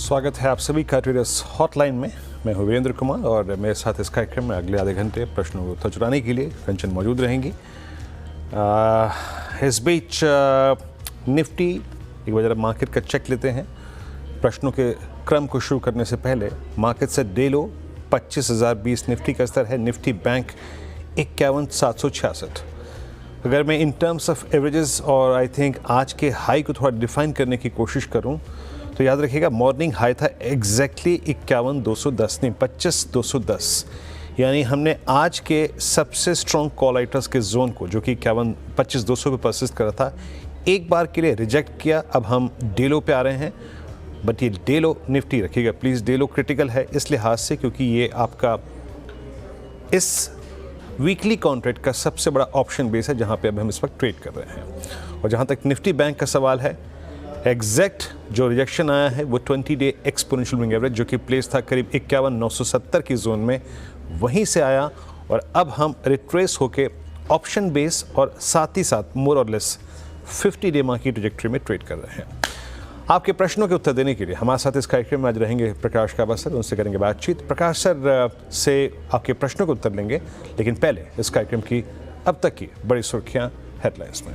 स्वागत है आप सभी का ट्रेडर्स हॉटलाइन में। मैं हूं वीरेंद्र कुमार और मेरे साथ इस कार्यक्रम में अगले आधे घंटे प्रश्नों को उत्तर चुराने के लिए कंचन मौजूद रहेंगी। इस बीच निफ्टी एक बार जरा मार्केट का चेक लेते हैं। प्रश्नों के क्रम को शुरू करने से पहले मार्केट से डे लो 25,020 निफ्टी का स्तर है। Nifty bank 51,766। अगर मैं इन टर्म्स ऑफ एवरेजेस और आई थिंक आज के हाई को थोड़ा डिफाइन करने की कोशिश करूं तो याद रखिएगा मॉर्निंग हाई था एग्जैक्टली 51,210 नहीं 25,210, यानी हमने आज के सबसे स्ट्रॉन्ग कॉल राइटर्स के जोन को जो कि 25,200 पे परसिस्ट कर रहा था एक बार के लिए रिजेक्ट किया। अब हम डेलो पे आ रहे हैं, बट ये डेलो निफ्टी रखिएगा प्लीज़। डेलो क्रिटिकल है इस लिहाज से क्योंकि ये आपका इस वीकली कॉन्ट्रैक्ट का सबसे बड़ा ऑप्शन बेस है जहां पे अब हम इस वक्त ट्रेड कर रहे हैं। और जहां तक निफ्टी बैंक का सवाल है, एग्जैक्ट जो रिजेक्शन आया है वो 20 डे एक्सपोनेंशियल मूविंग एवरेज जो कि प्लेस था करीब 51,970 की जोन में, वहीं से आया और अब हम रिट्रेस होके ऑप्शन बेस और साथ ही साथ मोर और लेस 50 डे मार्केट ट्रैजेक्टरी में ट्रेड कर रहे हैं। आपके प्रश्नों के उत्तर देने के लिए हमारे साथ इस कार्यक्रम में आज रहेंगे प्रकाश काबा सर, उनसे करेंगे बातचीत। प्रकाश सर से आपके प्रश्नों के उत्तर लेंगे, लेकिन पहले इस कार्यक्रम की अब तक की बड़ी सुर्खियां हेडलाइंस में।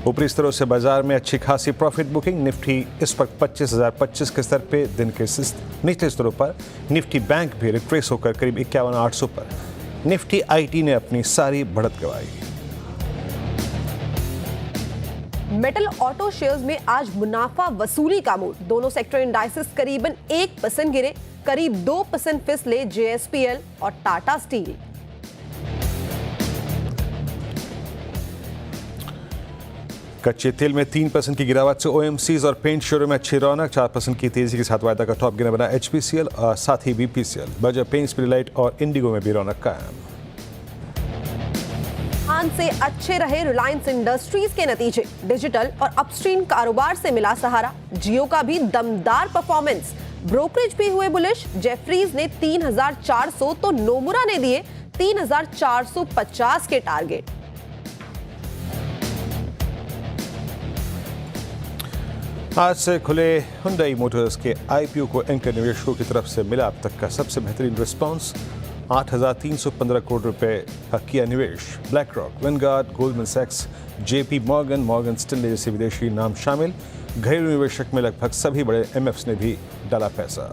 ऊपरी स्तरों से बाजार में अच्छी खासी प्रॉफिट बुकिंग। निफ्टी इस वक्त 25,025 के स्तर पे, दिन के निचले स्तरों पर निफ्टी बैंक भी रिट्रेस होकर करीब 51,800 पर। निफ्टी आईटी ने अपनी सारी बढ़त गंवाई। मेटल ऑटो शेयर्स में आज मुनाफा वसूली का मूड। दोनों सेक्टर इंडाइसेस करीबन 1% गिरे, करीब 2% फिसले जेएसपीएल और टाटा स्टील। कच्चे तेल में 3% की गिरावट से ओएमसीज और पेंट शेयरों में अच्छी रौनक। 4% की तेजी के साथ वायदा का टॉप गिरने बना एचपीसीएल और साथ ही बीपीसीएल। बजाय पेंट्स, पिडिलाइट और इंडिगो में भी रौनक कायम। आज से अच्छे रहे रिलायंस इंडस्ट्रीज के नतीजे। डिजिटल और अपस्ट्रीम कारोबार से मिला सहारा। जियो का भी दमदार परफॉर्मेंस। ब्रोकरेज भी हुए बुलिश। जेफरीज ने 3,400 तो नोमुरा ने दिए 3,450 के टारगेट। आज से खुले हुंडई मोटर्स के आईपीओ को एंकर निवेशकों की तरफ से मिला अब तक का सबसे बेहतरीन रिस्पांस। 8,315 करोड़ रुपए का किया निवेश। ब्लैक रॉक, वेनगार्ड, गोल्डमैन सैक्स, जेपी मॉर्गन, मॉर्गन स्टैनले जैसे विदेशी नाम शामिल। घरेलू निवेशक में लगभग सभी बड़े एमएफ्स ने भी डाला पैसा।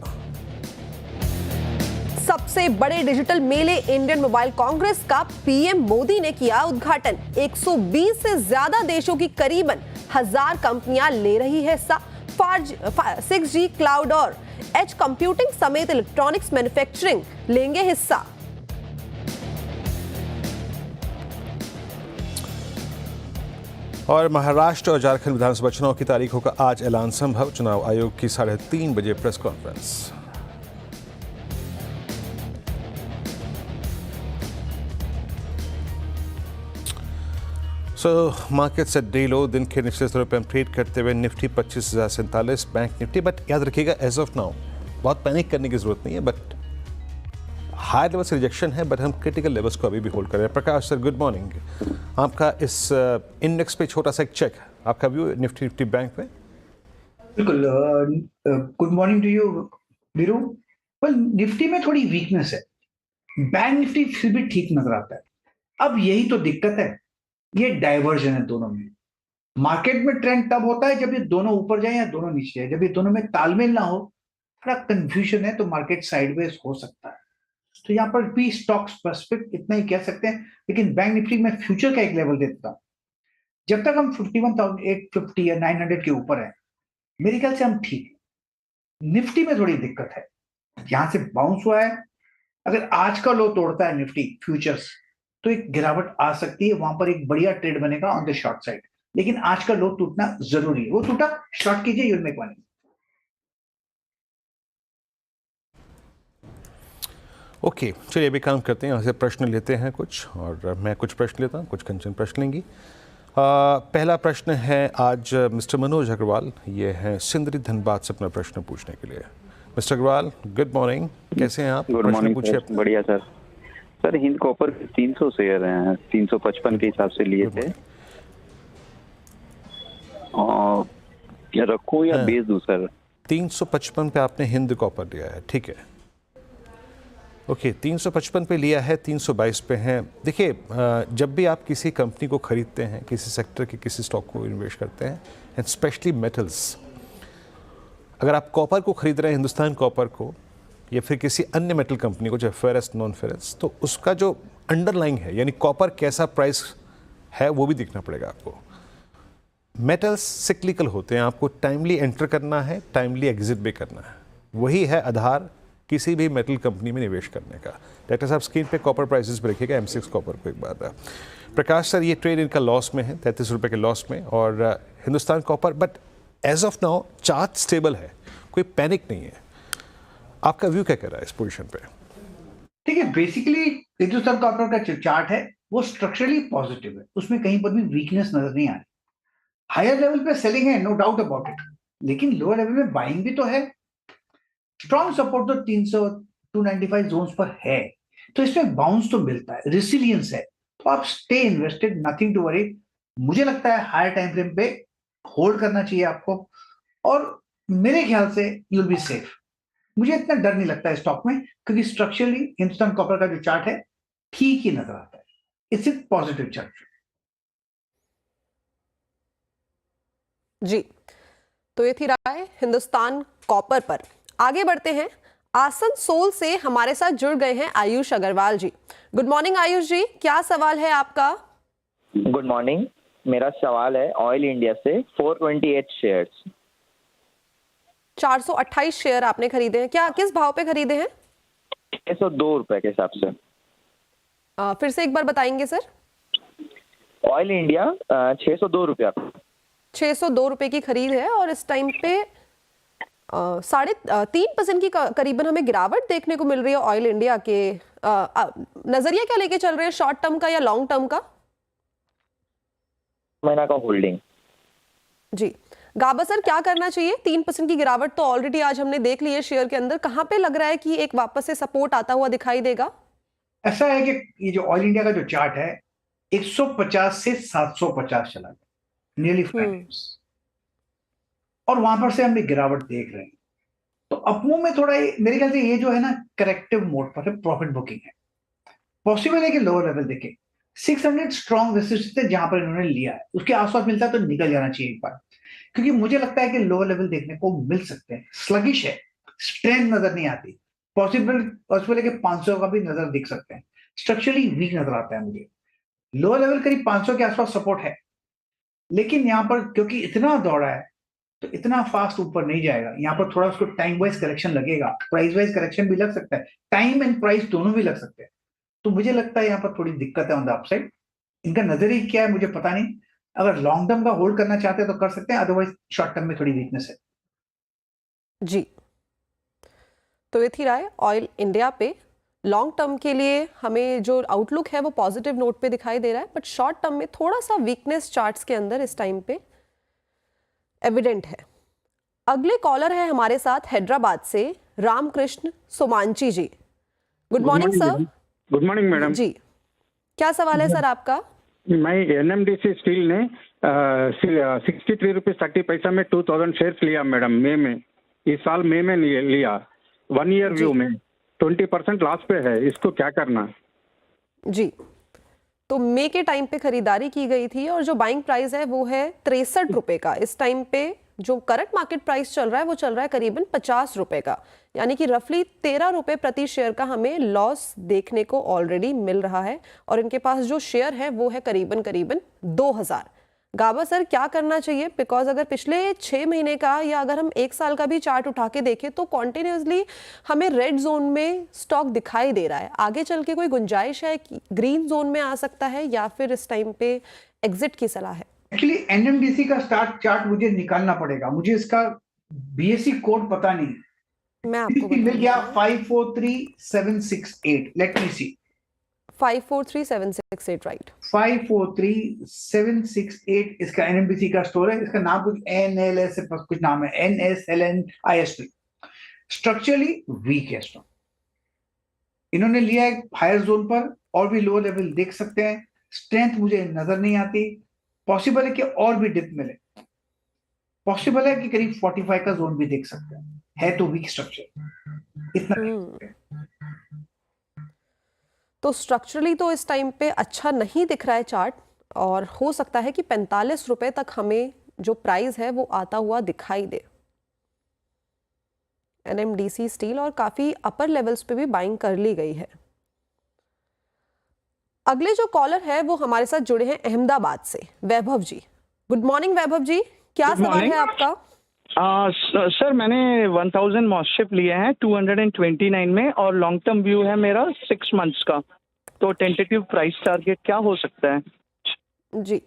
सबसे बड़े डिजिटल मेले इंडियन मोबाइल कांग्रेस का पीएम मोदी ने किया उद्घाटन। 120 से ज्यादा देशों की करीबन 1000 कंपनियां ले रही है हिस्सा। 6G क्लाउड और एज कंप्यूटिंग समेत इलेक्ट्रॉनिक्स मैन्युफैक्चरिंग लेंगे हिस्सा। और महाराष्ट्र और झारखंड विधानसभा चुनाव की तारीखों का आज ऐलान संभव। चुनाव आयोग की 3:30 बजे प्रेस कॉन्फ्रेंस। मार्केट से डे लो, दिन के निचले स्तरों पर हम ट्रेड करते हुए निफ्टी 25,047, बैंक निफ्टी। बट याद रखिएगा एज ऑफ नाउ बहुत पैनिक करने की जरूरत नहीं है, बट हाई लेवल से रिजेक्शन है, बट हम क्रिटिकल लेवल्स को अभी भी होल्ड कर रहे हैं। प्रकाश सर गुड मॉर्निंग। आपका इस इंडेक्स पे छोटा सा एक चेक, आपका व्यू निफ्टी बैंक में। बिल्कुल, good morning to you Veeru. पर निफ्टी में थोड़ी वीकनेस है, बैंक निफ्टी फिर भी ठीक नजर आता है। अब यही तो दिक्कत है, ये डाइवर्जन है दोनों में। मार्केट में ट्रेंड तब होता है जब ये दोनों ऊपर जाए या दोनों नीचे जाए। जब ये दोनों में तालमेल ना हो, थोड़ा कंफ्यूजन है, तो मार्केट साइडवेज हो सकता है। तो यहाँ पर भी स्टॉक स्पेसिफिक इतना ही कह सकते हैं। लेकिन बैंक निफ्टी में फ्यूचर का एक लेवल देता हूं, जब तक हम 51,850 या 900 के ऊपर है, मेरे ख्याल से हम ठीक। निफ्टी में थोड़ी दिक्कत है, यहां से बाउंस हुआ है। अगर आज का लो तोड़ता है निफ्टी फ्यूचर्स, तो एक गिरावट आ सकती है, वहां पर एक बढ़िया ट्रेड बनेगा ऑन द शॉर्ट साइड। लेकिन आज का लो टूटना जरूरी है, वो टूटा शॉर्ट कीजिए, यूल मेक मनी। ओके, चलिए अभी काम करते हैं, यहाँ से प्रश्न लेते हैं कुछ, और मैं कुछ प्रश्न लेता हूँ, कुछ कंचन प्रश्न लेंगी। पहला प्रश्न है आज मिस्टर मनोज अग्रवाल, ये हैं सिंदरी धनबाद से अपना प्रश्न पूछने के लिए। मिस्टर अग्रवाल गुड मॉर्निंग, कैसे हैं आप? गुड मॉर्निंग, बढ़िया sir. Sir Hind copper 300 share हैं, 355 के हिसाब से लिए थे। और क्या रखूं या बेच दूं सर? 355 पे आपने हिंद कॉपर लिया है, ठीक है। ओके, 355 पे लिया है, 322 पे है। देखिए, जब भी आप किसी कंपनी को खरीदते हैं, किसी सेक्टर के किसी स्टॉक को इन्वेस्ट करते हैं, एंड स्पेशली मेटल्स, अगर आप कॉपर को खरीद रहे हैं, हिंदुस्तान कॉपर को, या फिर किसी अन्य मेटल कंपनी को, चाहे फेरस नॉन फेरस, तो उसका जो अंडरलाइंग है, यानी कॉपर कैसा प्राइस है, वो भी देखना पड़ेगा आपको। मेटल्स सिक्लिकल होते हैं, आपको टाइमली एंटर करना है, टाइमली एग्जिट भी करना है। वही है आधार किसी भी मेटल कंपनी में निवेश करने का। डायरेक्टर साहब स्क्रीन पे कॉपर प्राइसेस पे रखिएगा, M6 कॉपर को एक बार। प्रकाश सर, ये ट्रेड इनका लॉस में है, 33 रुपये के लॉस में, और Hindustan copper, but as of now chart stable है, कोई पैनिक नहीं है। आपका व्यू क्या कह रहा है इस पोजीशन पे? ठीक है, बेसिकली हिंदुस्तान कॉपर का जो चार्ट है वो स्ट्रक्चरली पॉजिटिव है, उसमें कहीं पर भी वीकनेस नजर नहीं आ रही। हायर लेवल पे सेलिंग है, नो डाउट अबाउट इट, लेकिन लोअर लेवल में बाइंग भी तो है। स्ट्रॉन्ग सपोर्ट तो 300 295 जोन्स पर है, तो इसमें बाउंस तो मिलता है, रेसिलियंस है, तो आप stay invested, nothing to worry. मुझे लगता है हायर टाइम फ्रेम पे होल्ड करना चाहिए आपको, और मेरे ख्याल से यू विल बी सेफ। मुझे इतना डर नहीं लगता है स्टॉक में, क्योंकि स्ट्रक्चरली हिंदुस्तान कॉपर का जो चार्ट है ठीक ही नजर आता है, इट्स ए पॉजिटिव चार्ट। जी, तो ये थी राय हिंदुस्तान कॉपर पर। आगे बढ़ते हैं, आसनसोल से हमारे साथ जुड़ गए हैं आयुष अग्रवाल जी। गुड मॉर्निंग आयुष जी, क्या सवाल है आपका? गुड मॉर्निंग, मेरा सवाल है ऑयल इंडिया से 428 शेयर्स। 428 शेयर आपने खरीदे हैं, क्या किस भाव पे खरीदे हैं? 602 रुपए के हिसाब से। फिर से एक बार बताएंगे सर? ऑयल इंडिया 602 रुपया। 602 रुपए की खरीद है, और इस टाइम पे 3.5% की करीबन हमें गिरावट देखने को मिल रही है ऑयल इंडिया के। नजरिया क्या लेके चल रहे हैं, शॉर्ट टर्म का या लॉन्ग टर्म का? महीना का होल्डिंग। जी, गाबा सर क्या करना चाहिए? 3% की गिरावट तो ऑलरेडी आज हमने देख ली है शेयर के अंदर, कहां पे लग रहा है कि एक वापस से सपोर्ट आता हुआ दिखाई देगा? ऐसा है कि ये जो ऑयल इंडिया का जो चार्ट है 150 से 750 चला गया, नियरली 5 टाइम्स, और वहां पर से हम एक गिरावट देख रहे हैं। तो अपमूव में थोड़ा मेरे ख्याल से ये जो है ना करेक्टिव मोड पर है, प्रॉफिट बुकिंग है। पॉसिबल है कि लोअर लेवल देखे 600 स्ट्रॉन्ग रेसिस्टेंस है जहां पर इन्होंने लिया है, उसके आसपास मिलता है तो निकल जाना चाहिए एक बार, क्योंकि मुझे लगता है कि लोअर लेवल देखने को मिल सकते हैं। स्लगिश है, स्ट्रेंथ नजर नहीं आती। पॉसिबल है कि 500 का भी नजर दिख सकते हैं, स्ट्रक्चरली वीक नजर आता है मुझे। लोअर लेवल करीब 500 के आसपास सपोर्ट है, लेकिन यहां पर क्योंकि इतना दौड़ा है तो इतना फास्ट ऊपर नहीं जाएगा। यहाँ पर थोड़ा उसको टाइम वाइज करेक्शन लगेगा, प्राइस वाइज करेक्शन भी लग सकता है, टाइम एंड प्राइस दोनों भी लग सकते हैं। तो मुझे लगता है यहाँ पर थोड़ी दिक्कत है ऑन द अपसाइड। इनका नजरिया क्या है मुझे पता नहीं, अगर लॉन्ग टर्म का होल्ड करना चाहते हैं तो कर सकते हैं, अदरवाइज शॉर्ट टर्म में थोड़ी वीकनेस है। जी, तो ये थी राय ऑयल इंडिया पे। लॉन्ग टर्म के लिए हमें जो आउटलुक है वो पॉजिटिव नोट पे दिखाई दे रहा है, बट शॉर्ट टर्म में थोड़ा सा वीकनेस चार्ट्स के अंदर इस टाइम पे एविडेंट है। अगले कॉलर है हमारे साथ हैदराबाद से Ramakrishna Somanchi ji. Good morning sir. Good morning madam ji, क्या सवाल है सर आपका? मैं NMDC स्टील ने 63 रुपीज 30 पैसा में 2000 शेयर्स लिया मैडम, मई में, इस साल मई में लिया। 1 ईयर व्यू में 20% लॉस पे है, इसको क्या करना? जी, तो मई के टाइम पे खरीदारी की गई थी, और जो बाइंग प्राइस है वो है 63 रुपए का। इस टाइम पे जो करंट मार्केट प्राइस चल रहा है वो चल रहा है करीबन 50 रुपए का, यानी कि रफली 13 रुपए प्रति शेयर का हमें लॉस देखने को ऑलरेडी मिल रहा है, और इनके पास जो शेयर है वो है करीबन 2000। गाबा सर क्या करना चाहिए? बिकॉज अगर पिछले 6 महीने का या अगर हम 1 साल का भी चार्ट उठा के देखें तो कॉन्टिन्यूसली हमें रेड जोन में स्टॉक दिखाई दे रहा है। आगे चल के कोई गुंजाइश है कि ग्रीन जोन में आ सकता है, या फिर इस टाइम पे एग्जिट की सलाह है? एक्चुअली NMDC का स्टार्ट चार्ट मुझे निकालना पड़ेगा, मुझे इसका BSE कोड पता नहीं। मैं आपको मिल गया 543768, लेट मी सी। 543768, राइट? 543768 इसका NMDC का स्टोर है। इसका नाम कुछ NLS से कुछ नाम है, NSLNISP। स्ट्रक्चरली वीक है स्टॉक, इन्होंने लिया है हायर जोन पर, और भी लो लेवल देख सकते हैं। स्ट्रेंथ मुझे नजर नहीं आती। पॉसिबल है कि और भी डिप मिले, पॉसिबल है कि करीब 45 का जोन भी देख सकते हैं, है तो वीक स्ट्रक्चर इतना। तो स्ट्रक्चरली तो इस टाइम पे अच्छा नहीं दिख रहा है चार्ट, और हो सकता है कि 45 रुपए तक हमें जो प्राइस है वो आता हुआ दिखाई दे। एनएमडीसी स्टील और काफी अपर लेवल्स पे भी बाइंग कर ली गई है। अगले जो कॉलर है वो हमारे साथ जुड़े हैं अहमदाबाद से, वैभव जी। गुड मॉर्निंग वैभव जी, क्या सवाल है आपका? सर मैंने 1000 मॉस्शिप लिए हैं 229 में, और लॉन्ग टर्म व्यू है मेरा 6 मंथ्स का। तो टेंटेटिव प्राइस टारगेट क्या हो सकता है? जी,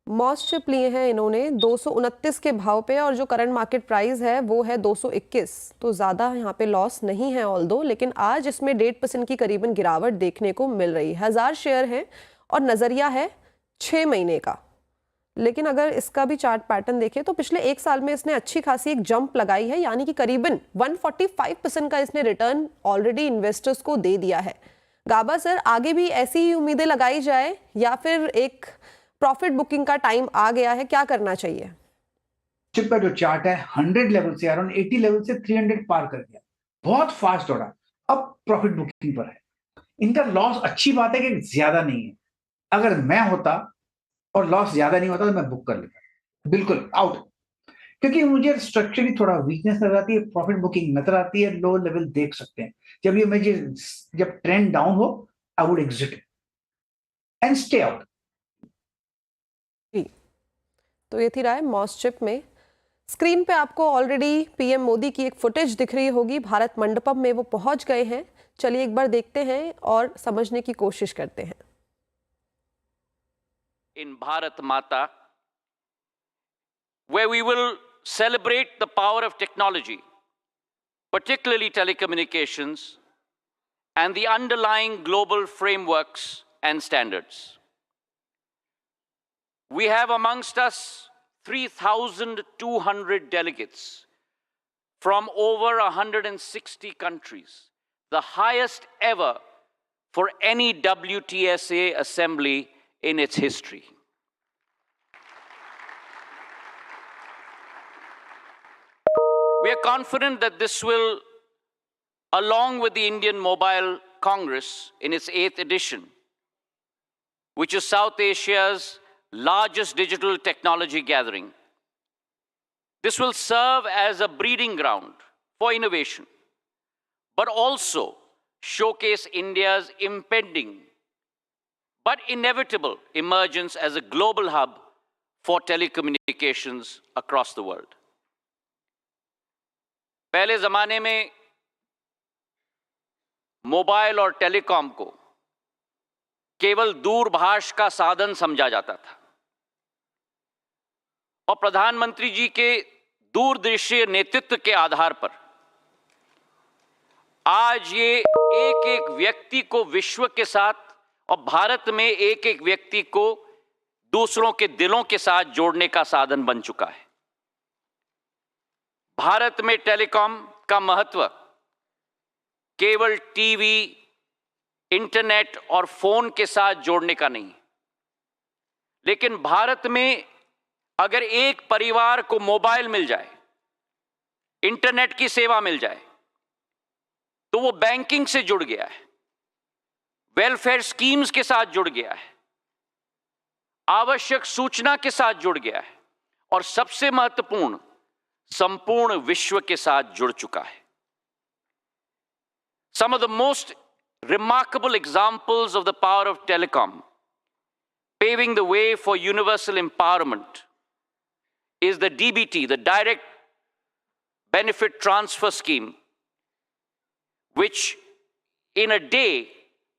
मॉस्शिप लिए हैं इन्होंने 229 के भाव पे, और जो करंट मार्केट प्राइस है वो है 221। तो ज़्यादा यहाँ पे लॉस नहीं है ऑल्दो, लेकिन आज इसमें 1.5% की करीबन गिरावट देखने को मिल रही है। 1000 शेयर हैं और नज़रिया है 6 महीने का। लेकिन अगर इसका भी चार्ट पैटर्न देखें तो पिछले 1 साल में इसने अच्छी खासी एक जंप लगाई है, यानी कि करीबन 145% का इसने रिटर्न ऑलरेडी इन्वेस्टर्स को दे दिया है। गाबा सर, आगे भी ऐसी ही उम्मीदें लगाई जाए या फिर एक प्रॉफिट बुकिंग का टाइम आ गया है, क्या करना चाहिए? चिप का जो चार्ट है 100 लेवल से, अराउंड 80 लेवल से 300 पार कर गया, बहुत फास्ट दौड़ा, अब प्रॉफिट बुकिंग पर है। इनका लॉस अच्छी बात है कि ज्यादा नहीं है। अगर मैं होता और लॉस ज्यादा नहीं होता तो मैं बुक कर लेता, बिल्कुल आउट, क्योंकि मुझे स्ट्रक्चरली थोड़ा वीकनेस नजर आती है, प्रॉफिट बुकिंग नजर आती है, लो लेवल देख सकते हैं। जब ट्रेंड डाउन हो, I would exit and stay out. तो ये थी राय मॉस्शिप में। स्क्रीन पे आपको ऑलरेडी पीएम मोदी की एक फुटेज दिख रही होगी, भारत मंडपम में वो पहुंच गए हैं। चलिए एक बार देखते हैं और समझने की कोशिश करते हैं। In Bharat Mata, where we will celebrate the power of technology, particularly telecommunications, and the underlying global frameworks and standards. We have amongst us 3,200 delegates from over 160 countries, the highest ever for any WTSA assembly in its history. We are confident that this will, along with the Indian Mobile Congress in its 8th edition, which is South Asia's largest digital technology gathering, this will serve as a breeding ground for innovation, but also showcase India's impending but inevitable emergence as a global hub for telecommunications across the world. पहले जमाने में mobile और telecom को केवल दूरभाष का साधन समझा जाता था, और प्रधानमंत्री जी के दूरदृष्टि नेतृत्व के आधार पर आज ये एक एक व्यक्ति को विश्व के साथ और भारत में एक एक व्यक्ति को दूसरों के दिलों के साथ जोड़ने का साधन बन चुका है। भारत में टेलीकॉम का महत्व केवल टीवी, इंटरनेट और फोन के साथ जोड़ने का नहीं, लेकिन भारत में अगर एक परिवार को मोबाइल मिल जाए, इंटरनेट की सेवा मिल जाए, तो वो बैंकिंग से जुड़ गया है, वेलफेयर स्कीम्स के साथ जुड़ गया है, आवश्यक सूचना के साथ जुड़ गया है, और सबसे महत्वपूर्ण संपूर्ण विश्व के साथ जुड़ चुका है। Some of the most remarkable examples of the power of telecom, paving the way for universal empowerment, is the DBT, the Direct Benefit Transfer Scheme, which in a day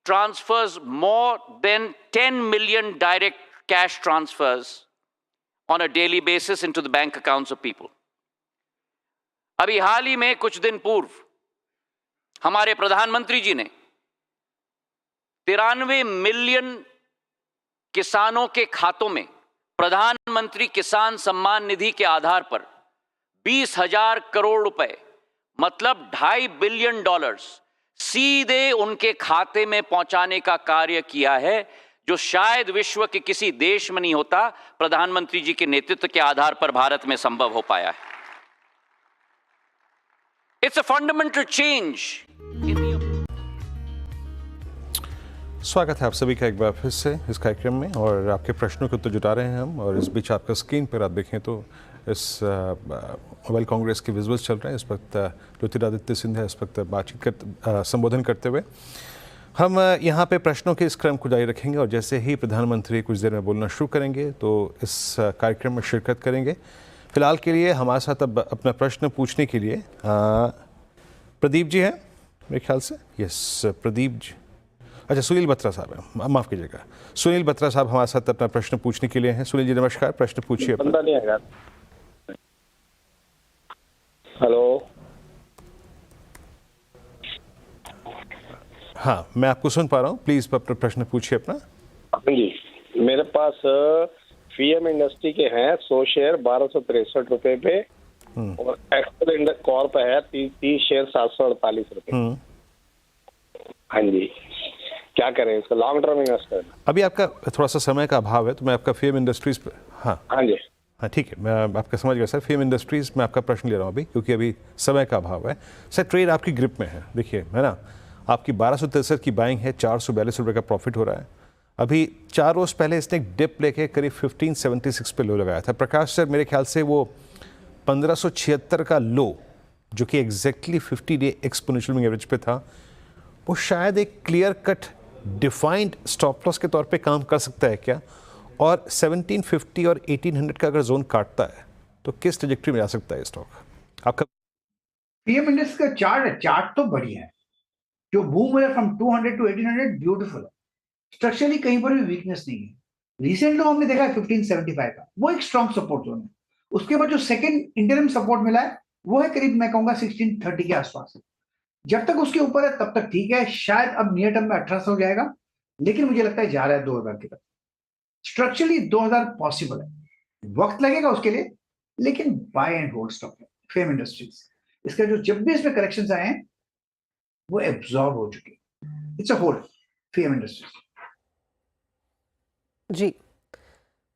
transfers more than 10 million direct cash transfers on a daily basis into the bank accounts of people. अभी हाल ही में कुछ दिन पूर्व हमारे प्रधानमंत्री जी ने 93 million किसानों के खातों में प्रधानमंत्री किसान सम्मान निधि के आधार पर 20,000 करोड़ रुपए, मतलब $2.5 बिलियन सीधे उनके खाते में पहुंचाने का कार्य किया है, जो शायद विश्व के किसी देश में नहीं होता। प्रधानमंत्री जी के नेतृत्व के आधार पर भारत में संभव हो पाया है। It's a fundamental change. स्वागत है आप सभी का एक बार फिर से इस कार्यक्रम में, और आपके प्रश्नों के उत्तर जुटा रहे हैं हम। और इस बीच आपका स्क्रीन पर आप देखें तो इस मोबाइल कांग्रेस के विजुअल्स चल रहे हैं। इस वक्त ज्योतिरादित्य सिंधिया इस वक्त संबोधन करते हुए। हम यहाँ पे प्रश्नों के इस क्रम को जारी रखेंगे, और जैसे ही प्रधानमंत्री कुछ देर में बोलना शुरू करेंगे तो इस कार्यक्रम में शिरकत करेंगे। फिलहाल के लिए हमारे साथ अब अपना प्रश्न पूछने के लिए प्रदीप जी हैं मेरे ख्याल से। यस, प्रदीप जी, अच्छा सुनील बत्रा साहब हैं, माफ़ कीजिएगा, सुनील बत्रा साहब हमारे साथ अपना प्रश्न पूछने के लिए हैं। सुनील जी नमस्कार, प्रश्न पूछिए अपना। हेलो, हाँ मैं आपको सुन पा रहा हूँ, प्लीज़ प्रश्न पूछिए अपना। हाँ जी, मेरे पास फीएम इंडस्ट्री के हैं 100 शेयर 1263 रुपए पे, और एक्सेल इंडस कॉर्प है 30 शेयर 748 रुपए। हाँ जी, क्या करें इसका? Long term investor. अभी आपका थोड़ा सा समय का अभाव है, तो मैं आपका फीएम इंडस्ट्रीज पर, हाँ जी, हाँ ठीक है, मैं आपका समझ गया सर। फीएम इंडस्ट्रीज में आपका प्रश्न ले रहा हूँ अभी, क्योंकि अभी समय का अभाव है। सर ट्रेड आपकी ग्रिप में है, देखिए है ना, आपकी 1263 की बाइंग है, 442 रुपये का प्रॉफिट हो रहा है। अभी 4 रोज़ पहले इसने एक डिप लेके करीब 1576 पे लो लगाया था। प्रकाश सर मेरे ख्याल से वो 1576 का लो, जो कि exactly 50 day exponential moving average पे था, वो शायद एक clear cut defined stop loss के तौर पे काम कर सकता है क्या? और 1750 और 1800 का अगर जोन काटता है तो किस ट्रैजेक्टरी में जा सकता है स्टॉक आपका? पीएम इंडेक्स का चार्ट है, चार्ट तो बढ़िया है। जो बूम है फ्रॉम 200 टू 1800 ब्यूटीफुल है। स्ट्रक्चरली कहीं पर भी वीकनेस नहीं है। रिसेंट लो हमने देखा है 1575 का, वो एक स्ट्रॉन्ग सपोर्ट जोन है। उसके बाद जो सेकंड इंटरिम सपोर्ट मिला है वो है करीब मैं कहूंगा 1630 के आसपास। जब तक उसके ऊपर है तब तक ठीक है। शायद अब नियर टर्म में 1800 हो जाएगा, लेकिन मुझे लगता है जा रहा है 2000 की तरफ। स्ट्रक्चरली 2000 पॉसिबल है, वक्त लगेगा उसके लिए, लेकिन बाय एंड होल्ड स्टॉक है फेम इंडस्ट्रीज। इसका जो जब भी इसमें करेक्शंस आए हैं वो एब्जॉर्ब हो चुके हैं। It's a hold fame industries. जी,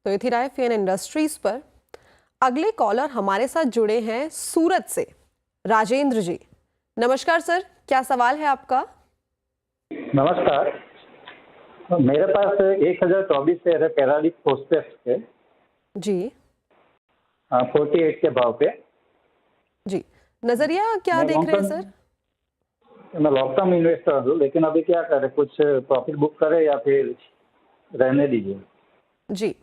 तो ये थी राय फेम इंडस्ट्रीज पर। अगले कॉलर हमारे साथ जुड़े हैं सूरत से, राजेंद्र जी। नमस्कार सर, क्या सवाल है आपका? नमस्कार, मेरे पास 1024 शेयर है पैराडिक प्रोस्पेक्ट के जी, 48 के भाव पे। जी, नजरिया क्या देख रहे हैं सर? मैं लॉन्ग टर्म इन्वेस्टर हूँ, लेकिन अभी क्या करें, कुछ प्रॉफिट बुक करें या फिर रहने दीजिए? जी,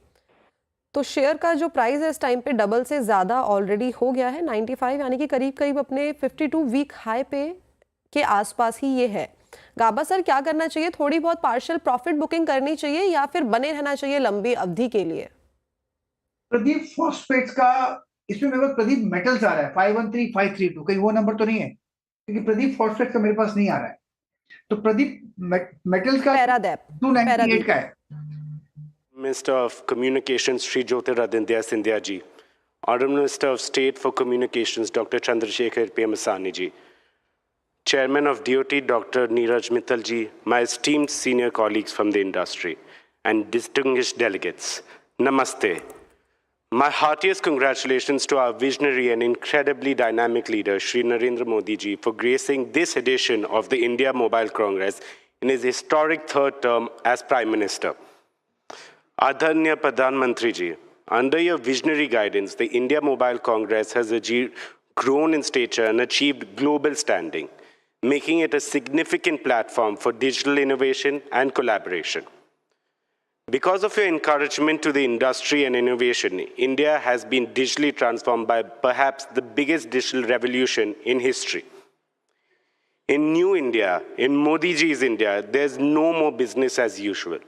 तो शेयर का जो प्राइस है इस टाइम पे डबल से ज़्यादा ऑलरेडी हो गया है, 95, यानी कि करीब करीब अपने 52 वीक हाई पे के आसपास ही ये है। गाबा सर क्या करना चाहिए? थोड़ी बहुत पार्शियल प्रॉफिट बुकिंग करनी चाहिए या फिर बने रहना चाहिए लंबी अवधि के लिए? प्रदीप फॉस्फेट्स का, इसमें मेरे पास प्रदीप मेटल्स आ रहा है 513532, कहीं वो नंबर तो नहीं है? क्योंकि प्रदीप फॉस्फेट्स का मेरे पास नहीं आ रहा है। तो प्रदीप मेटल्स का 298 का है। Minister of Communications Sri Jyotiraditya Scindia ji, Honorable Minister of State for Communications Dr. Chandrasekhar Pemasani ji, Chairman of DOT Dr. Neeraj Mittal ji, my esteemed senior colleagues from the industry, and distinguished delegates, Namaste. My heartiest congratulations to our visionary and incredibly dynamic leader, Shri Narendra Modi ji, for gracing this edition of the India Mobile Congress in his historic third term as Prime Minister. Adanya Pradhan Mantri ji, under your visionary guidance, the India Mobile Congress has grown in stature and achieved global standing, making it a significant platform for digital innovation and collaboration. Because of your encouragement to the industry and innovation, India has been digitally transformed by perhaps the biggest digital revolution in history. In New India, in Modi ji's India, there's no more business as usual.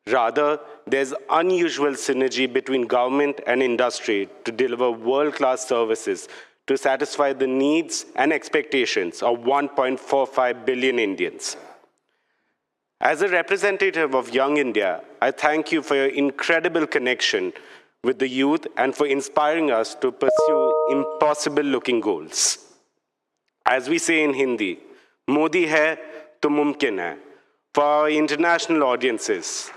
Rather, there's unusual synergy between government and industry to deliver world-class services to satisfy the needs and expectations of 1.45 billion Indians. As a representative of Young India, I thank you for your incredible connection with the youth and for inspiring us to pursue impossible-looking goals. As we say in Hindi, Modi hai to mumkin hai. For our international audiences,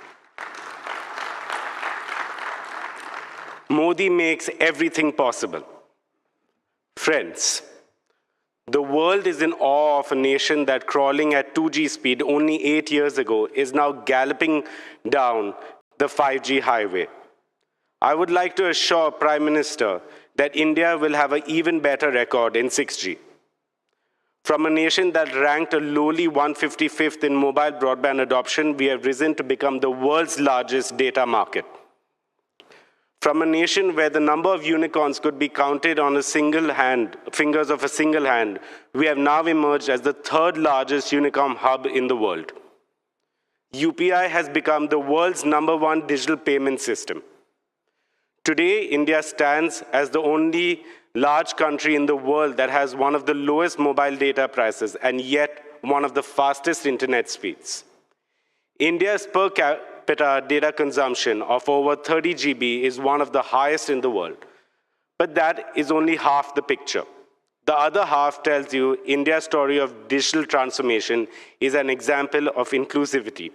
Modi makes everything possible. Friends, the world is in awe of a nation that crawling at 2G speed only 8 years ago is now galloping down the 5G highway. I would like to assure Prime Minister that India will have an even better record in 6G. From a nation that ranked a lowly 155th in mobile broadband adoption, we have risen to become the world's largest data market. From a nation where the number of unicorns could be counted on fingers of a single hand, we have now emerged as the third largest unicorn hub in the world. UPI has become the world's #1 digital payment system. Today, India stands as the only large country in the world that has one of the lowest mobile data prices and yet one of the fastest internet speeds. India's per capita data consumption of over 30 GB is one of the highest in the world. But that is only half the picture. The other half tells you India's story of digital transformation is an example of inclusivity.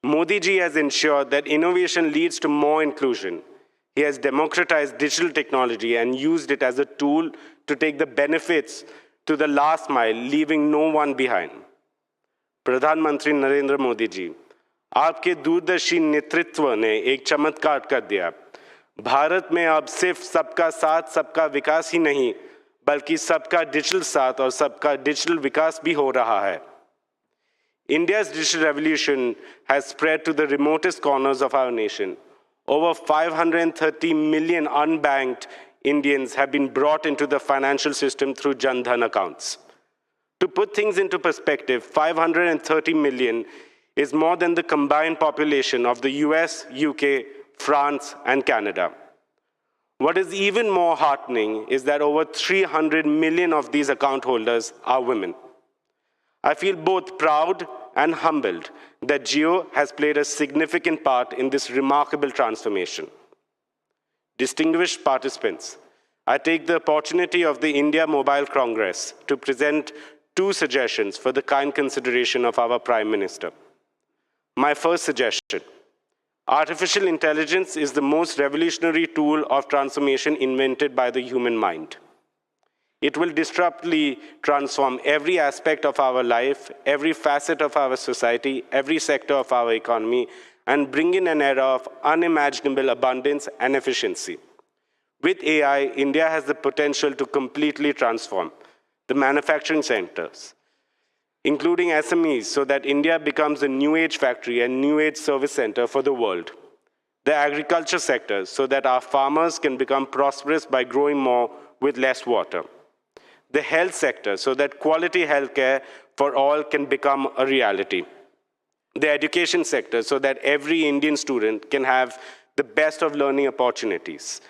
Modi ji has ensured that innovation leads to more inclusion. He has democratized digital technology and used it as a tool to take the benefits to the last mile, leaving no one behind. Pradhan Mantri Narendra Modi ji, आपके दूरदर्शी नेतृत्व ने एक चमत्कार कर दिया. भारत में अब सिर्फ सबका साथ, सबका विकास ही नहीं, बल्कि सबका डिजिटल साथ और सबका डिजिटल विकास भी हो रहा है. India's digital revolution has spread to the remotest corners of our nation. Over 530 million unbanked Indians have been brought into the financial system through Jan Dhan accounts. To put things into perspective, 530 million is more than the combined population of the US, UK, France, and Canada. What is even more heartening is that over 300 million of these account holders are women. I feel both proud and humbled that Jio has played a significant part in this remarkable transformation. Distinguished participants, I take the opportunity of the India Mobile Congress to present 2 suggestions for the kind consideration of our Prime Minister. My first suggestion: artificial intelligence is the most revolutionary tool of transformation invented by the human mind. It will disruptively transform every aspect of our life, every facet of our society, every sector of our economy, and bring in an era of unimaginable abundance and efficiency. With AI, India has the potential to completely transform the manufacturing sectors, including SMEs, so that India becomes a new age factory and new age service center for the world. The agriculture sector, so that our farmers can become prosperous by growing more with less water. The health sector, so that quality healthcare for all can become a reality. The education sector, so that every Indian student can have the best of learning opportunities.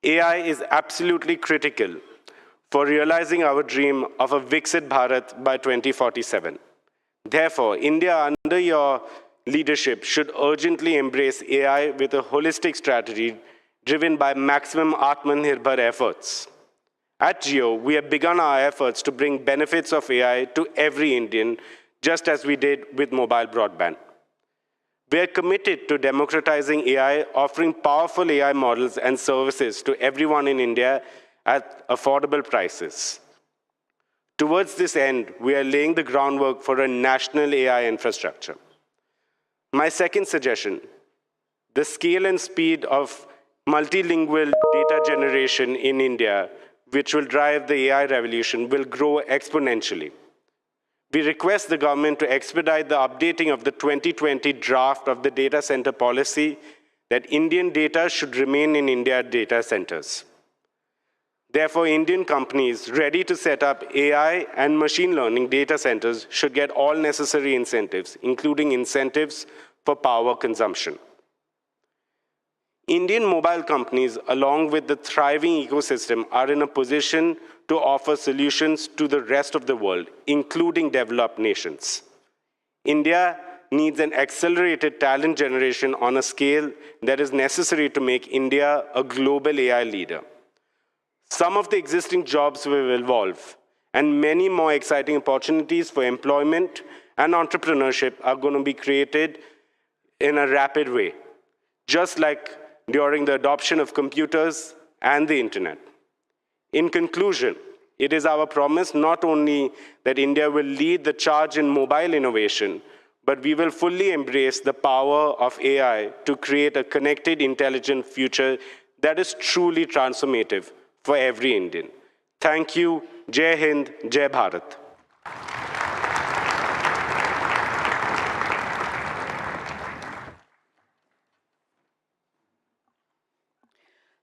AI is absolutely critical for realizing our dream of a Viksit Bharat by 2047. Therefore, India, under your leadership, should urgently embrace AI with a holistic strategy driven by maximum Atmanirbhar efforts. At Jio, we have begun our efforts to bring benefits of AI to every Indian, just as we did with mobile broadband. We are committed to democratizing AI, offering powerful AI models and services to everyone in India at affordable prices. Towards this end, we are laying the groundwork for a national AI infrastructure. My second suggestion: the scale and speed of multilingual data generation in India, which will drive the AI revolution, will grow exponentially. We request the government to expedite the updating of the 2020 draft of the data center policy that Indian data should remain in India data centers. Therefore, Indian companies ready to set up AI and machine learning data centers should get all necessary incentives, including incentives for power consumption. Indian mobile companies, along with the thriving ecosystem, are in a position to offer solutions to the rest of the world, including developed nations. India needs an accelerated talent generation on a scale that is necessary to make India a global AI leader. Some of the existing jobs will evolve, and many more exciting opportunities for employment and entrepreneurship are going to be created in a rapid way, just like during the adoption of computers and the internet. In conclusion, it is our promise not only that India will lead the charge in mobile innovation, but we will fully embrace the power of AI to create a connected, intelligent future that is truly transformative for every Indian. Thank you. Jai Hind, Jai Bharat.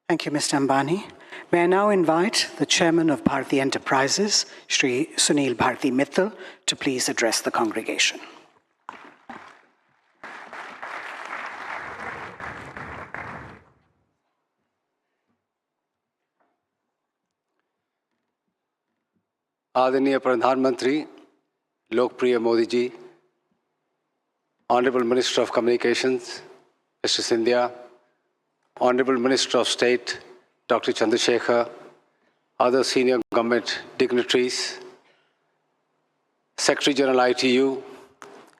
Thank you, Mr. Ambani. May I now invite the Chairman of Bharti Enterprises, Shri Sunil Bharti Mittal, to please address the congregation. आदरणीय प्रधानमंत्री लोकप्रिय Modi ji, Honorable Minister of Communications, Mr. Scindia, Honorable Minister of State, Dr. Chandrasekhar, other senior government dignitaries, Secretary General ITU,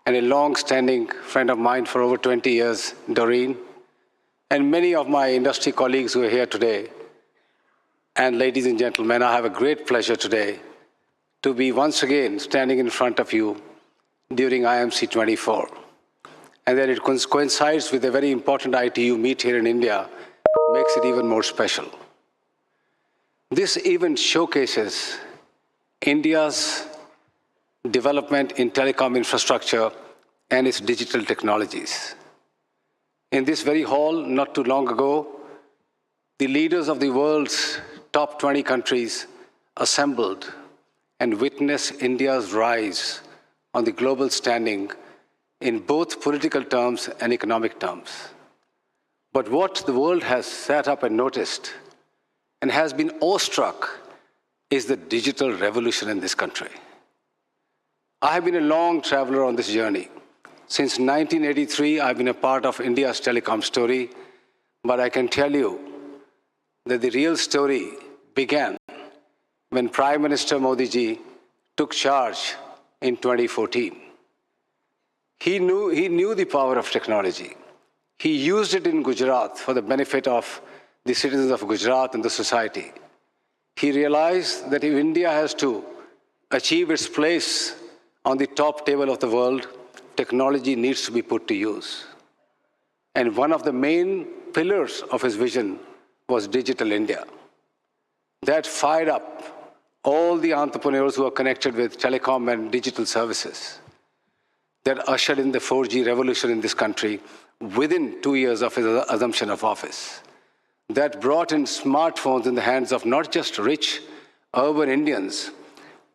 and a long-standing friend of mine for over 20 years, Doreen, and many of my industry colleagues who are here today. And ladies and gentlemen, I have a great pleasure today to be once again standing in front of you during IMC 24. And then it coincides with a very important ITU meet here in India, makes it even more special. This event showcases India's development in telecom infrastructure and its digital technologies. In this very hall, not too long ago, the leaders of the world's top 20 countries assembled and witnessed India's rise on the global standing in both political terms and economic terms. But what the world has sat up and noticed and has been awestruck is the digital revolution in this country. I have been a long traveler on this journey. Since 1983, I've been a part of India's telecom story, but I can tell you that the real story began when Prime Minister Modi ji took charge in 2014. He knew the power of technology. He used it in Gujarat for the benefit of the citizens of Gujarat and the society. He realized that if India has to achieve its place on the top table of the world, technology needs to be put to use. And one of the main pillars of his vision was Digital India. That fired up all the entrepreneurs who are connected with telecom and digital services. That ushered in the 4G revolution in this country within 2 years of his assumption of office. That brought in smartphones in the hands of not just rich urban Indians,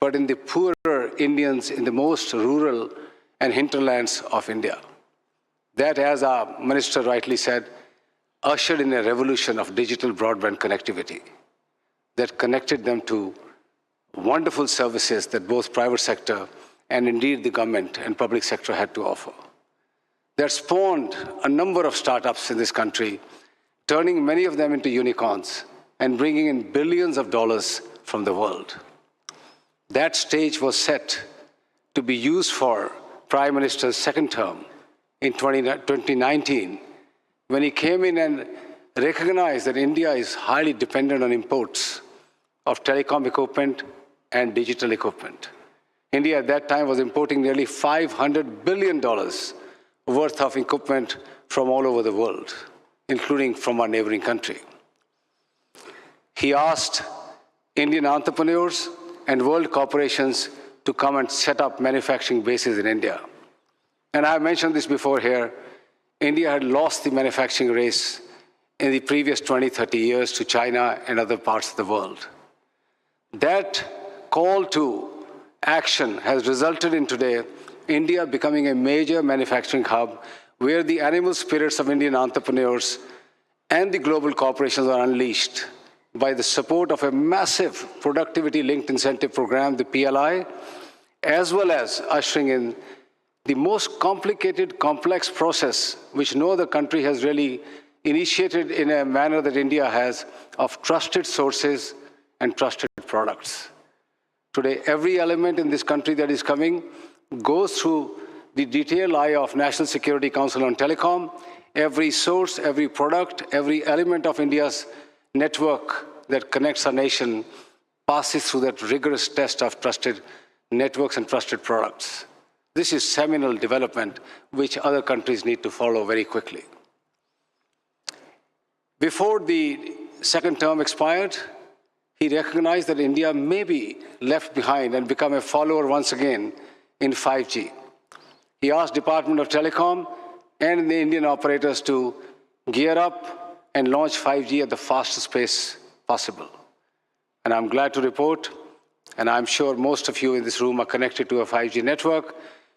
but in the poorer Indians in the most rural and hinterlands of India. That, as our minister rightly said, ushered in a revolution of digital broadband connectivity that connected them to wonderful services that both private sector and indeed the government and public sector had to offer. That spawned a number of startups in this country, turning many of them into unicorns and bringing in billions of dollars from the world. That stage was set to be used for Prime Minister's second term in 2019, when he came in and recognized that India is highly dependent on imports of telecom equipment and digital equipment. India at that time was importing nearly $500 billion worth of equipment from all over the world, including from our neighboring country. He asked Indian entrepreneurs and world corporations to come and set up manufacturing bases in India. And I mentioned this before here, India had lost the manufacturing race in the previous 20, 30 years to China and other parts of the world. That call to action has resulted in today India becoming a major manufacturing hub where the animal spirits of Indian entrepreneurs and the global corporations are unleashed by the support of a massive productivity-linked incentive program, the PLI, as well as ushering in the most complicated, complex process, which no other country has really initiated in a manner that India has, of trusted sources and trusted products. Today, every element in this country that is coming goes through the detailed eye of National Security Council on Telecom. Every source, every product, every element of India's network that connects our nation passes through that rigorous test of trusted networks and trusted products. This is seminal development which other countries need to follow very quickly. Before the second term expired, he recognized that India may be left behind and become a follower once again in 5G. He asked Department of Telecom and the Indian operators to gear up and launch 5G at the fastest pace possible. And I'm glad to report, and I'm sure most of you in this room are connected to a 5G network,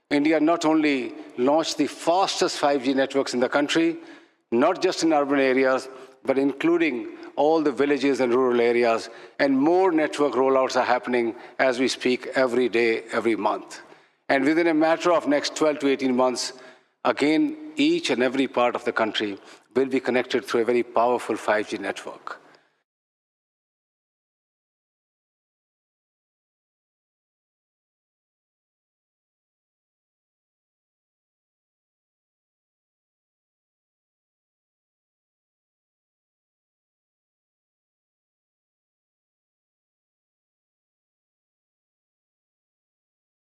India not only launched the fastest 5G networks in the country, not just in urban areas, but including all the villages and rural areas, and more network rollouts are happening as we speak every day, every month. And within a matter of next 12 to 18 months, again, each and every part of the country will be connected through a very powerful 5G network.